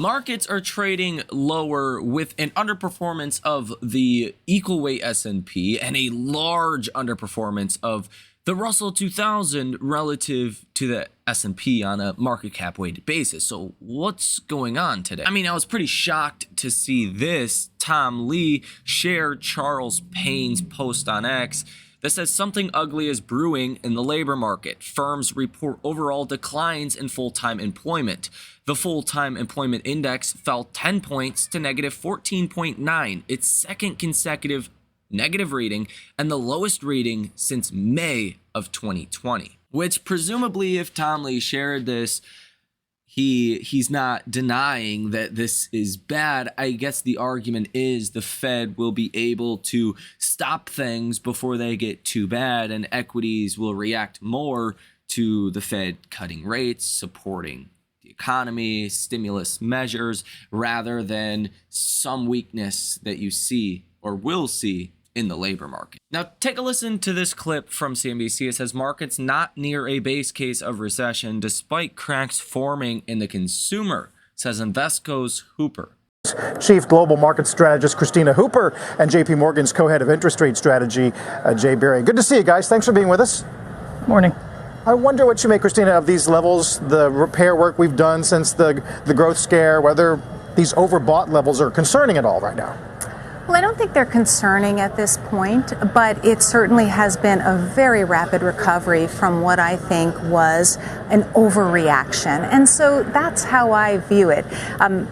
Markets are trading lower with an underperformance of the equal weight S&P and a large underperformance of the Russell 2000 relative to the S&P on a market cap weighted basis. So what's going on today? I mean, I was pretty shocked to see this. Tom Lee shared Charles Payne's post on X that says something ugly is brewing in the labor market. Firms report overall declines in full-time employment. The full-time employment index fell 10 points to negative 14.9, its second consecutive negative reading and the lowest reading since May of 2020. Which presumably, if Tom Lee shared this, he's not denying that this is bad. I guess the argument is the Fed will be able to stop things before they get too bad, and equities will react more to the Fed cutting rates, supporting the economy, stimulus measures, rather than some weakness that you see or will see in the labor market. Now, take a listen to this clip from CNBC. It says markets not near a base case of recession despite cracks forming in the consumer, says Invesco's Hooper. Chief Global Market Strategist Christina Hooper and JP Morgan's co-head of interest rate strategy, Jay Berry. Good to see you guys. Thanks for being with us. Morning. I wonder what you make, Christina, of these levels, the repair work we've done since the growth scare, whether these overbought levels are concerning at all right now. Well, I don't think they're concerning at this point, but it certainly has been a very rapid recovery from what I think was an overreaction. And so that's how I view it.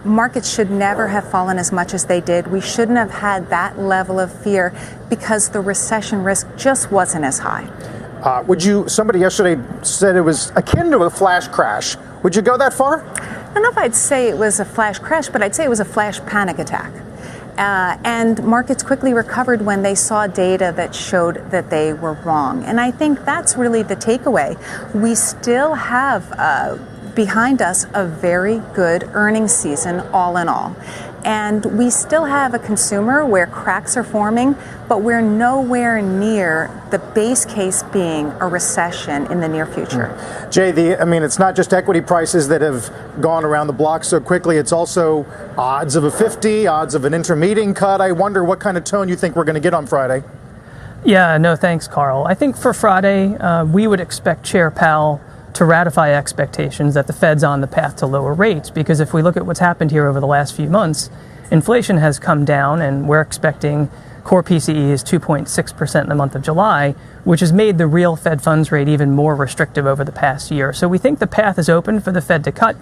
Markets should never have fallen as much as they did. We shouldn't have had that level of fear because the recession risk just wasn't as high. Somebody yesterday said it was akin to a flash crash. Would you go that far? I don't know if I'd say it was a flash crash, but I'd say it was a flash panic attack. And markets quickly recovered when they saw data that showed that they were wrong. And I think that's really the takeaway. We still have behind us a very good earnings season, all in all. And we still have a consumer where cracks are forming, but we're nowhere near the base case being a recession in the near future. Jay, it's not just equity prices that have gone around the block so quickly. It's also odds of a 50, odds of an intermediate cut. I wonder what kind of tone you think we're going to get on Friday. Yeah, no, thanks, Carl. I think for Friday, we would expect Chair Powell to ratify expectations that the Fed's on the path to lower rates, because if we look at what's happened here over the last few months, inflation has come down and we're expecting core PCE is 2.6% in the month of July, which has made the real Fed funds rate even more restrictive over the past year. So we think the path is open for the Fed to cut,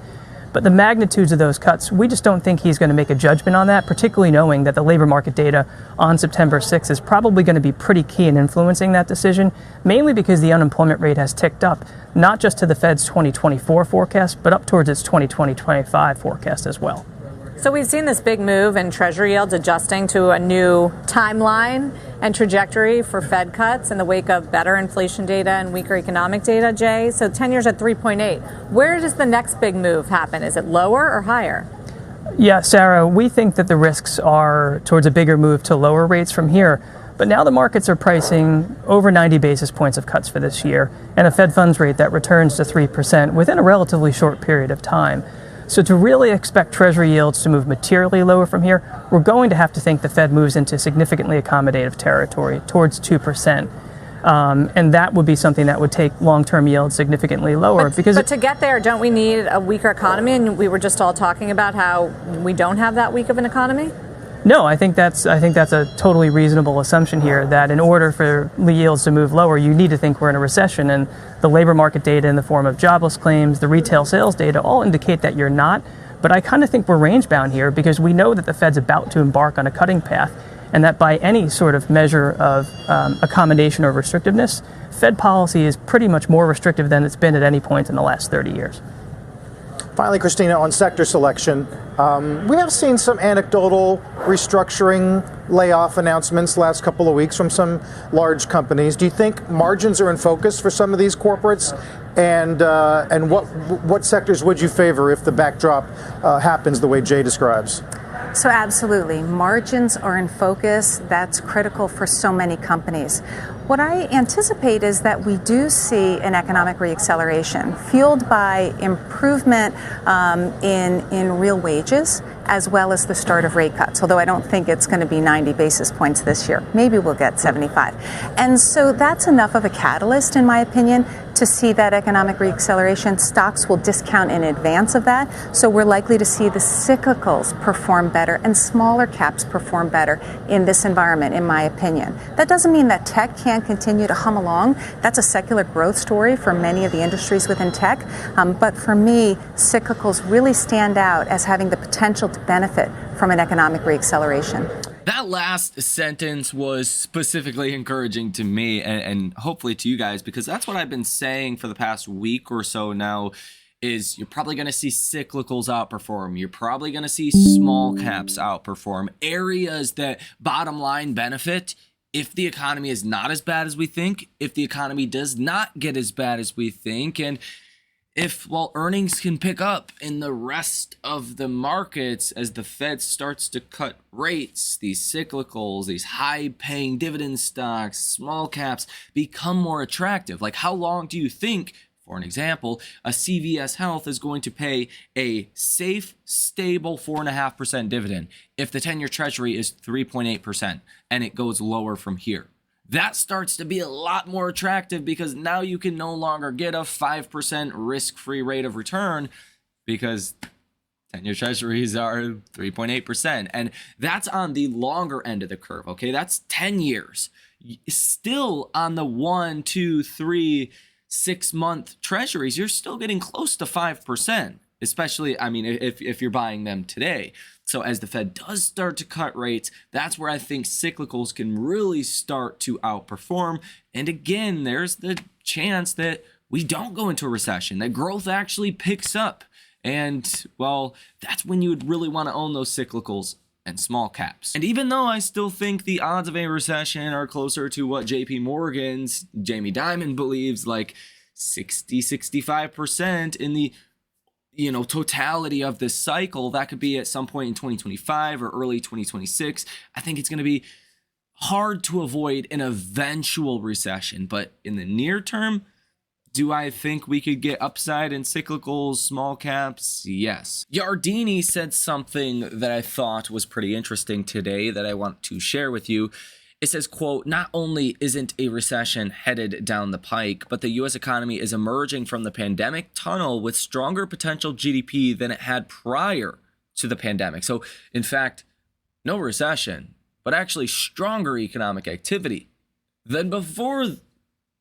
but the magnitudes of those cuts, we just don't think he's going to make a judgment on that, particularly knowing that the labor market data on September 6th is probably going to be pretty key in influencing that decision, mainly because the unemployment rate has ticked up, not just to the Fed's 2024 forecast, but up towards its 2025 forecast as well. So we've seen this big move in Treasury yields adjusting to a new timeline and trajectory for Fed cuts in the wake of better inflation data and weaker economic data, Jay. So 10 years at 3.8. Where does the next big move happen? Is it lower or higher? Yeah, Sarah, we think that the risks are towards a bigger move to lower rates from here. But now the markets are pricing over 90 basis points of cuts for this year and a Fed funds rate that returns to 3% within a relatively short period of time. So to really expect Treasury yields to move materially lower from here, we're going to have to think the Fed moves into significantly accommodative territory towards 2%. And that would be something that would take long-term yields significally lower. But to get there, don't we need a weaker economy? And we were just all talking about how we don't have that weak of an economy. No, I think that's a totally reasonable assumption here, that in order for yields to move lower, you need to think we're in a recession. And the labor market data in the form of jobless claims, the retail sales data all indicate that you're not. But I kind of think we're range bound here because we know that the Fed's about to embark on a cutting path, and that by any sort of measure of accommodation or restrictiveness, Fed policy is pretty much more restrictive than it's been at any point in the last 30 years. Finally, Christina, on sector selection, we have seen some anecdotal restructuring layoff announcements last couple of weeks from some large companies. Do you think margins are in focus for some of these corporates? And what sectors would you favor if the backdrop happens the way Jay describes? So absolutely, margins are in focus. That's critical for so many companies. What I anticipate is that we do see an economic reacceleration fueled by improvement in real wages, as well as the start of rate cuts, although I don't think it's going to be 90 basis points this year. Maybe we'll get 75. And so that's enough of a catalyst, in my opinion, to see that economic reacceleration. Stocks will discount in advance of that, so we're likely to see the cyclicals perform better and smaller caps perform better in this environment, in my opinion. That doesn't mean that tech can't continue to hum along. That's a secular growth story for many of the industries within tech. But for me, cyclicals really stand out as having the potential to benefit from an economic reacceleration. That last sentence was specifically encouraging to me and hopefully to you guys, because that's what I've been saying for the past week or so now, is you're probably going to see cyclicals outperform. You're probably going to see small caps outperform. Areas that bottom line benefit if the economy is not as bad as we think, if the economy does not get as bad as we think, and if, well, earnings can pick up in the rest of the markets as the Fed starts to cut rates, these cyclicals, these high-paying dividend stocks, small caps become more attractive. Like, how long do you think, for an example, a CVS Health is going to pay a safe, stable 4.5% dividend if the 10-year Treasury is 3.8% and it goes lower from here? That starts to be a lot more attractive because now you can no longer get a 5% risk-free rate of return because 10-year treasuries are 3.8%. And that's on the longer end of the curve, okay? That's 10 years. Still on the 1, 2, 3, 6-month treasuries, you're still getting close to 5%, especially, I mean, if you're buying them today. So as the Fed does start to cut rates, that's where I think cyclicals can really start to outperform. And again, there's the chance that we don't go into a recession, that growth actually picks up. And, well, that's when you would really want to own those cyclicals and small caps. And even though I still think the odds of a recession are closer to what JP Morgan's Jamie Dimon believes, like 60-65% in the totality of this cycle, that could be at some point in 2025 or early 2026. I think it's going to be hard to avoid an eventual recession. But in the near term, do I think we could get upside in cyclicals, small caps? Yes. Yardini said something that I thought was pretty interesting today that I want to share with you. It says, quote, not only isn't a recession headed down the pike, but the U.S. economy is emerging from the pandemic tunnel with stronger potential GDP than it had prior to the pandemic. So, in fact, no recession, but actually stronger economic activity than before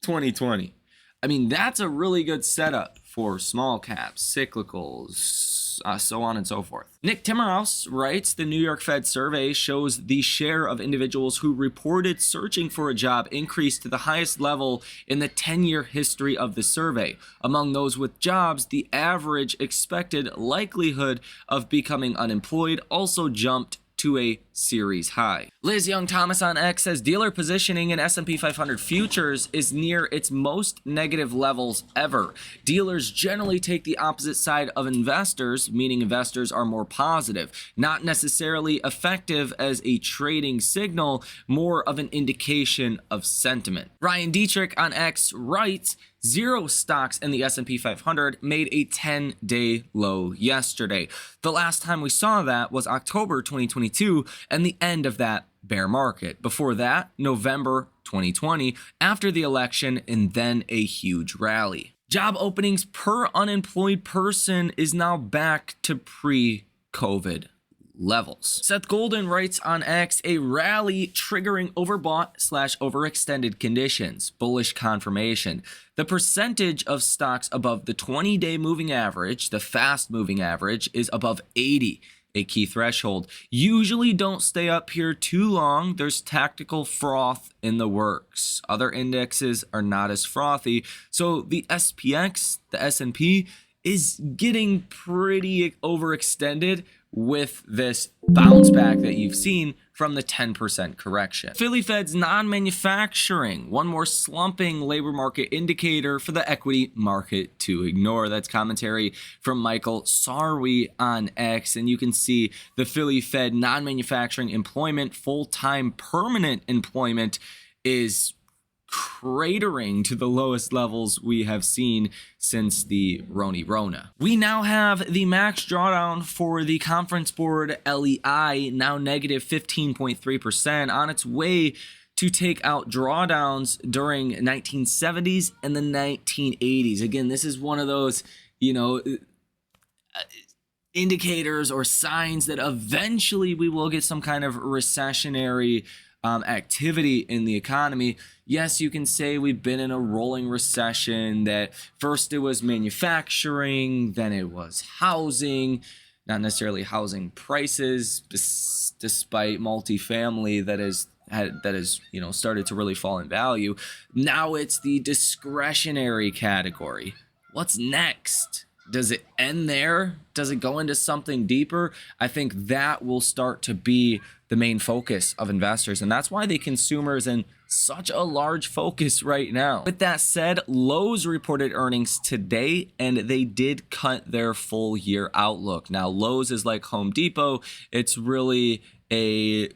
2020. I mean, that's a really good setup for small caps, cyclicals, so on and so forth. Nick Timmerhouse writes, the New York Fed survey shows the share of individuals who reported searching for a job increased to the highest level in the 10-year history of the survey. Among those with jobs, the average expected likelihood of becoming unemployed also jumped to a series high. Liz Young Thomas on X says dealer positioning in S&P 500 futures is near its most negative levels ever. Dealers generally take the opposite side of investors, meaning investors are more positive, not necessarily effective as a trading signal, more of an indication of sentiment. Ryan Dietrich on X writes, 0 stocks in the S&P 500 made a 10-day low yesterday. The last time we saw that was October 2022 and the end of that bear market. Before that, November 2020, after the election, and then a huge rally. Job openings per unemployed person is now back to pre-COVID levels. Seth Golden writes on X, a rally triggering overbought/overextended conditions, bullish confirmation. The percentage of stocks above the 20-day moving average, the fast moving average, is above 80, a key threshold. Usually don't stay up here too long. There's tactical froth in the works. Other indexes are not as frothy. So the SPX, the S&P, is getting pretty overextended with this bounce back that you've seen from the 10% correction. Philly Fed's non-manufacturing, one more slumping labor market indicator for the equity market to ignore. That's commentary from Michael Sarwi on X, and you can see the Philly Fed non-manufacturing employment, full-time permanent employment, is cratering to the lowest levels we have seen since the Rona. We now have the max drawdown for the Conference Board LEI, now negative 15.3%, on its way to take out drawdowns during 1970s and the 1980s. Again, this is one of those, indicators or signs that eventually we will get some kind of recessionary activity in the economy. Yes, you can say we've been in a rolling recession, that first it was manufacturing, then it was housing, not necessarily housing prices, despite multifamily that has started to really fall in value. Now it's the discretionary category. What's next? Does it end there? Does it go into something deeper? I think that will start to be the main focus of investors, and that's why the consumer is in such a large focus right now. With that said, Lowe's reported earnings today, and they did cut their full year outlook. Now, Lowe's is like Home Depot. It's really a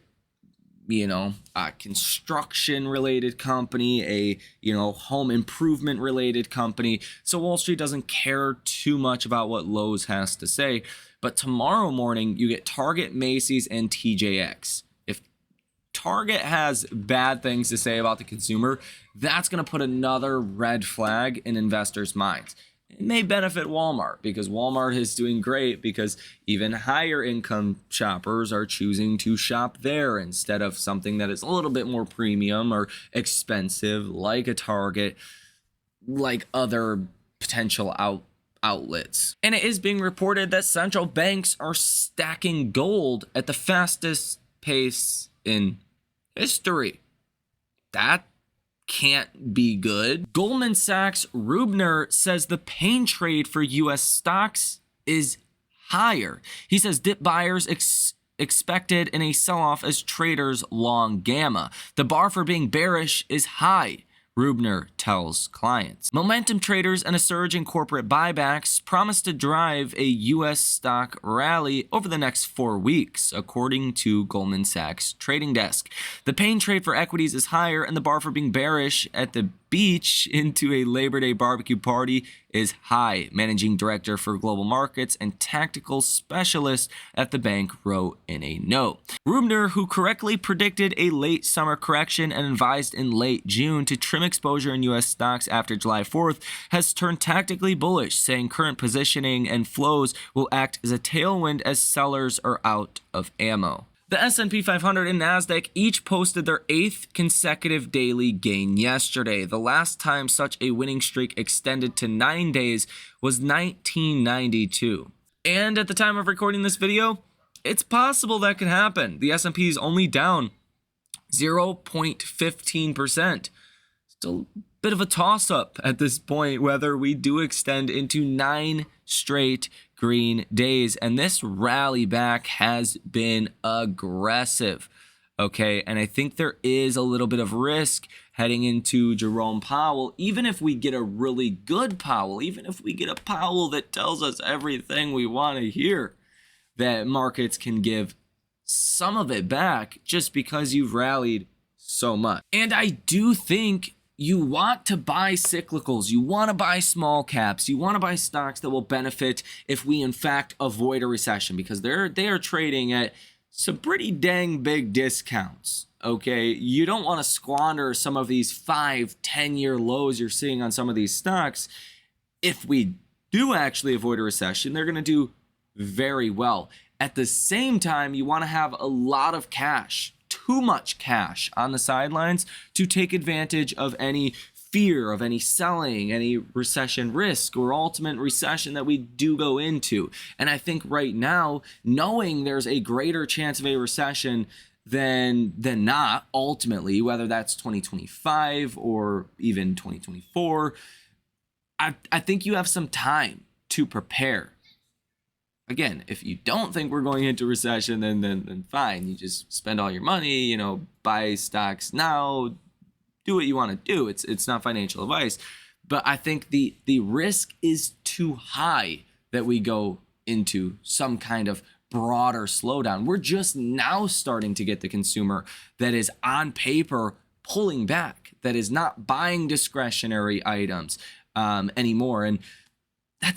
construction related company, home improvement related company. So Wall Street doesn't care too much about what Lowe's has to say. But tomorrow morning, you get Target, Macy's, and TJX. If Target has bad things to say about the consumer, that's going to put another red flag in investors' minds. It may benefit Walmart because Walmart is doing great because even higher income shoppers are choosing to shop there instead of something that is a little bit more premium or expensive like a Target, like other potential outlets. And it is being reported that central banks are stacking gold at the fastest pace in history. That can't be good. Goldman Sachs Rubner says the pain trade for U.S. stocks is higher. He says dip buyers expected in a sell-off as traders long gamma. The bar for being bearish is high, Rubner tells clients. Momentum traders and a surge in corporate buybacks promise to drive a U.S. stock rally over the next 4 weeks, according to Goldman Sachs trading desk. The pain trade for equities is higher, and the bar for being bearish at the beach into a Labor Day barbecue party is high, managing director for global markets and tactical specialist at the bank wrote in a note. Rubner, who correctly predicted a late summer correction and advised in late June to trim exposure in U.S. stocks after July 4th, has turned tactically bullish, saying current positioning and flows will act as a tailwind as sellers are out of ammo. The S&P 500 and NASDAQ each posted their 8th consecutive daily gain yesterday. The last time such a winning streak extended to 9 days was 1992. And at the time of recording this video, it's possible that could happen. The S&P is only down 0.15%. Still a bit of a toss-up at this point whether we do extend into 9 straight green days, and this rally back has been aggressive. Okay, and I think there is a little bit of risk heading into Jerome Powell. Even if we get a really good Powell, even if we get a Powell that tells us everything we want to hear, that markets can give some of it back just because you've rallied so much. And I do think you want to buy cyclicals, you want to buy small caps, you want to buy stocks that will benefit if we in fact avoid a recession, because they are trading at some pretty dang big discounts. Okay, you don't want to squander some of these 5-10-year lows you're seeing on some of these stocks. If we do actually avoid a recession, they're going to do very well. At the same time, you want to have a lot of cash, too much cash on the sidelines to take advantage of any fear of any selling, any recession risk or ultimate recession that we do go into. And I think right now, knowing there's a greater chance of a recession than not, ultimately, whether that's 2025 or even 2024, I think you have some time to prepare. again, if you don't think we're going into recession, then fine. You just spend all your money, you know, buy stocks now, do what you want to do. It's not financial advice. But I think the risk is too high that we go into some kind of broader slowdown. We're just now starting to get the consumer that is on paper pulling back, that is not buying discretionary items anymore. And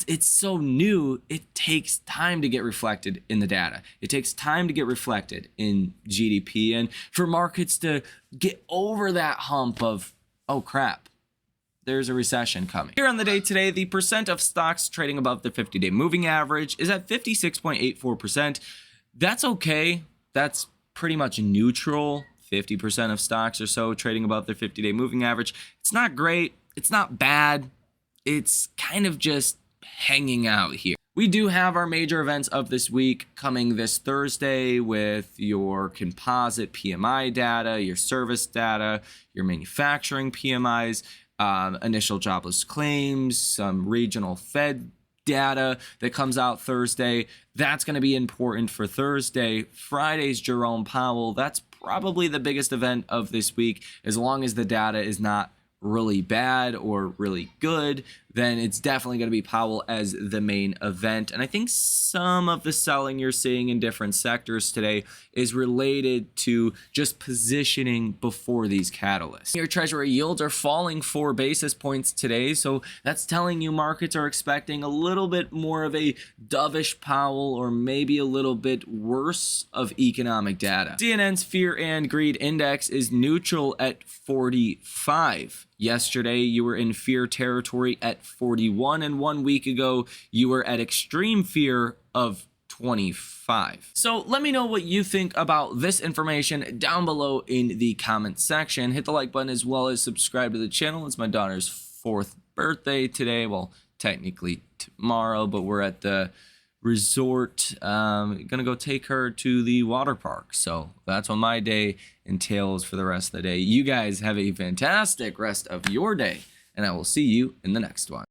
it's so new. It takes time to get reflected in the data. It takes time to get reflected in GDP and for markets to get over that hump of, oh crap, there's a recession coming. Here on the day today, the percent of stocks trading above the 50-day moving average is at 56.84%. That's okay. That's pretty much neutral. 50% of stocks or so trading above their 50-day moving average. It's not great. It's not bad. It's kind of just hanging out here. We do have our major events of this week coming this Thursday with your composite PMI data, your service data, your manufacturing PMIs, initial jobless claims, some regional Fed data that comes out Thursday. That's going to be important for Thursday. Friday's Jerome Powell. That's probably the biggest event of this week. As long as the data is not really bad or really good, then it's definitely going to be Powell as the main event. And I think some of the selling you're seeing in different sectors today is related to just positioning before these catalysts. Your treasury yields are falling 4 basis points today, so that's telling you markets are expecting a little bit more of a dovish Powell or maybe a little bit worse of economic data. CNN's Fear and Greed Index is neutral at 45. Yesterday, you were in fear territory at 41, and 1 week ago, you were at extreme fear of 25. So let me know what you think about this information down below in the comment section. Hit the like button as well as subscribe to the channel. It's my daughter's 4th birthday today. Well, technically tomorrow, but we're at the resort. Gonna go take her to the water park. So that's what my day entails for the rest of the day. You guys have a fantastic rest of your day, and I will see you in the next one.